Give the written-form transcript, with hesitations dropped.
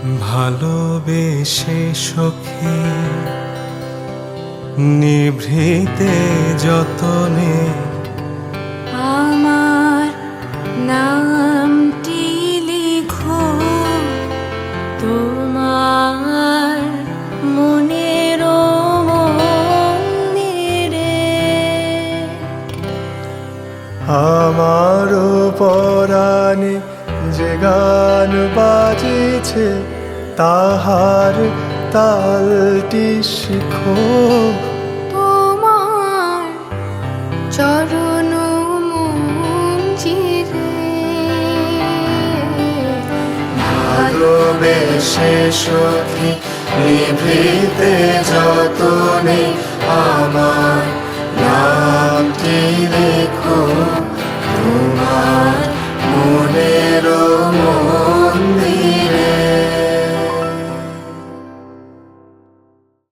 ভালোবেসে সখী নিভৃতে যতনে আমার নামটি লিখো তোমার মনের মন্দিরে। আমার পরাণে যে গান বাজিছে তাহার তালটি শিখো তোমার চরণ মঞ্জিরে। ভালোবেসে সখী নিভৃতে যতনে আমার নামটি লেখো তোমার মনে